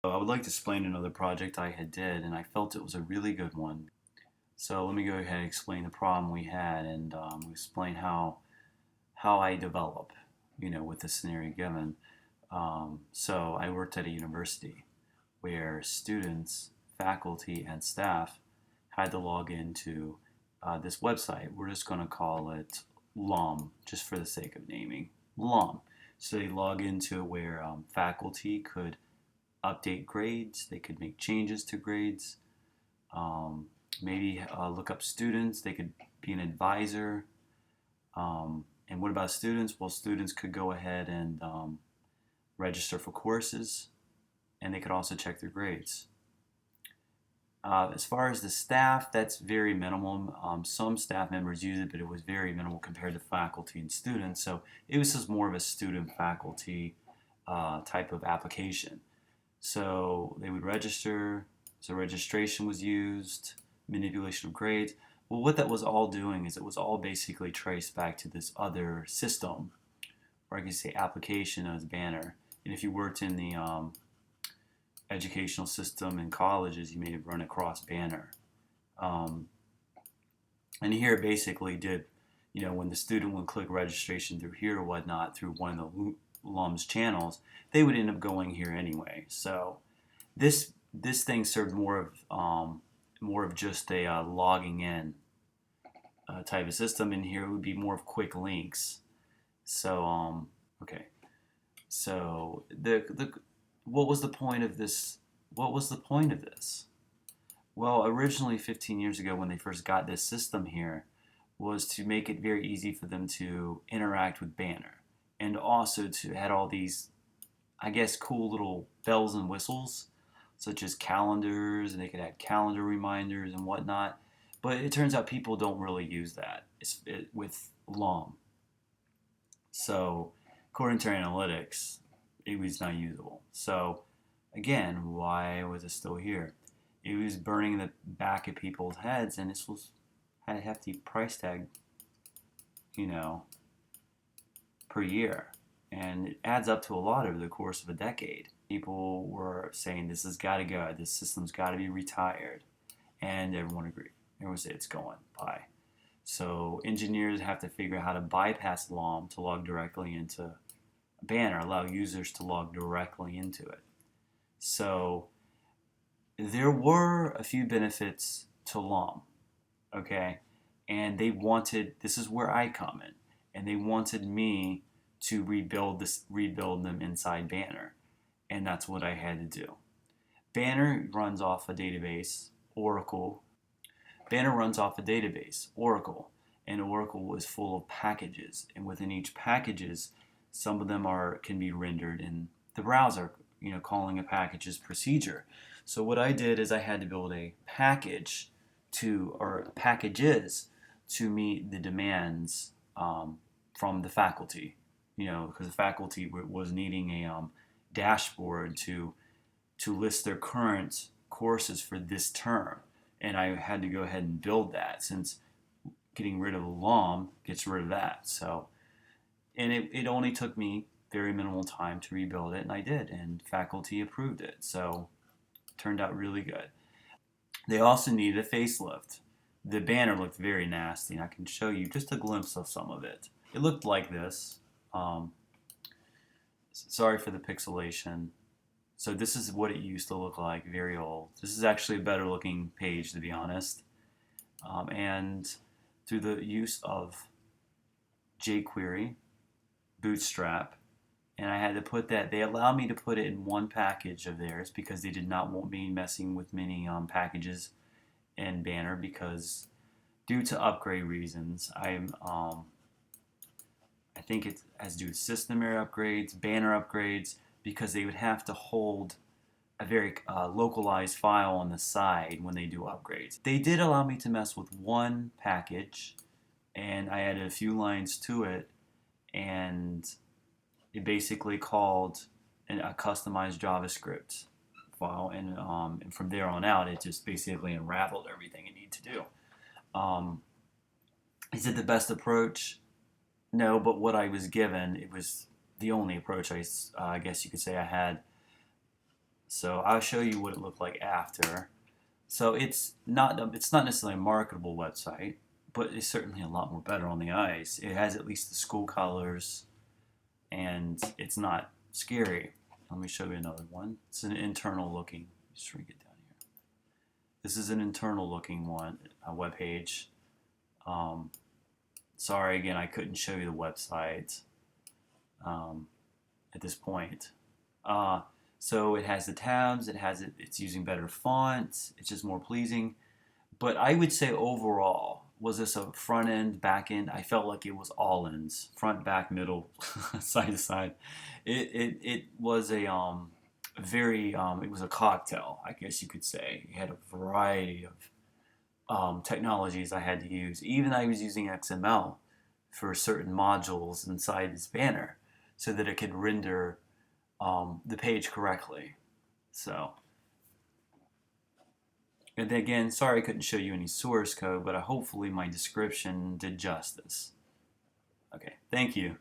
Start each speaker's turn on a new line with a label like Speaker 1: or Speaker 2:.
Speaker 1: I would like to explain another project I had did, and I felt it was a really good one. So let me go ahead and explain the problem we had, and explain how I develop, with the scenario given. So I worked at a university where students, faculty, and staff had to log into this website. We're just going to call it LUM, just for the sake of naming LUM. So they log into where faculty could update grades, they could make changes to grades, um, maybe look up students, they could be an advisor. And what about students? Well, students could go ahead and register for courses, and they could also check their grades. As far as the staff, that's very minimal. Some staff members use it, but it was very minimal compared to faculty and students. So it was just more of a student-faculty type of application. So they would register, so registration was used, manipulation of grades. Well, what that was all doing is it was all basically traced back to this other system, or I can say application as Banner. And if you worked in the educational system in colleges, you may have run across Banner. Um, and here it basically did, when the student would click registration through here or whatnot, through one of the LUM's channels, they would end up going here anyway. So this thing served more of just a logging in type of system. And here it would be more of quick links. So okay. So the what was the point of this? What was the point of this? Well, originally 15 years ago when they first got this system here was to make it very easy for them to interact with Banner, and also to add all these, I guess, cool little bells and whistles, such as calendars, and they could add calendar reminders and whatnot. But it turns out people don't really use that with LUM. So, according to our analytics, it was not usable. So, again, why was it still here? It was burning the back of people's heads, and this had a hefty price tag, you know, per year. And it adds up to a lot over the course of a decade. People were saying this has got to go, this system's got to be retired, and everyone agreed. Everyone said it's going. Bye. So engineers have to figure out how to bypass LUM to log directly into Banner, allow users to log directly into it. So there were a few benefits to LUM, okay? And they wanted, this is where I come in, and they wanted me to rebuild them inside Banner, and that's what I had to do. Banner runs off a database, Oracle. Banner runs off a database, Oracle, and Oracle is full of packages, and within each packages, some of them can be rendered in the browser, calling a package's procedure. So what I did is I had to build a package or packages to meet the demands from the faculty, because the faculty was needing a dashboard to list their current courses for this term. And I had to go ahead and build that, since getting rid of LUM gets rid of that. So, and it only took me very minimal time to rebuild it, and I did, and faculty approved it. So it turned out really good. They also needed a facelift. The banner looked very nasty, and I can show you just a glimpse of some of it. It looked like this. Sorry for the pixelation. So this is what it used to look like, very old. This is actually a better looking page, to be honest. And through the use of jQuery, Bootstrap, and I had to put that, they allowed me to put it in one package of theirs because they did not want me messing with many packages in Banner, because due to upgrade reasons, I think it has to do with system error upgrades, Banner upgrades, because they would have to hold a very localized file on the side when they do upgrades. They did allow me to mess with one package, and I added a few lines to it, and it basically called a customized JavaScript file, and from there on out, it just basically unraveled everything it needed to do. Is it the best approach? No, but what I was given, it was the only approach I guess you could say I had. So I'll show you what it looked like after. So it's not necessarily a marketable website, but it's certainly a lot more better on the eyes. It has at least the school colors, and it's not scary. Let me show you another one. It's an internal looking. Shrink it down here. This is an internal looking one, a web page. Um, Sorry again, I couldn't show you the website at this point. So it has the tabs. It's using better fonts. It's just more pleasing. But I would say overall, was this a front end, back end? I felt like it was all ends, front, back, middle, side to side. It was a it was a cocktail, I guess you could say. It had a variety of technologies I had to use. Even I was using XML for certain modules inside this banner so that it could render the page correctly. So, and again, sorry I couldn't show you any source code, but hopefully my description did justice. Okay, thank you.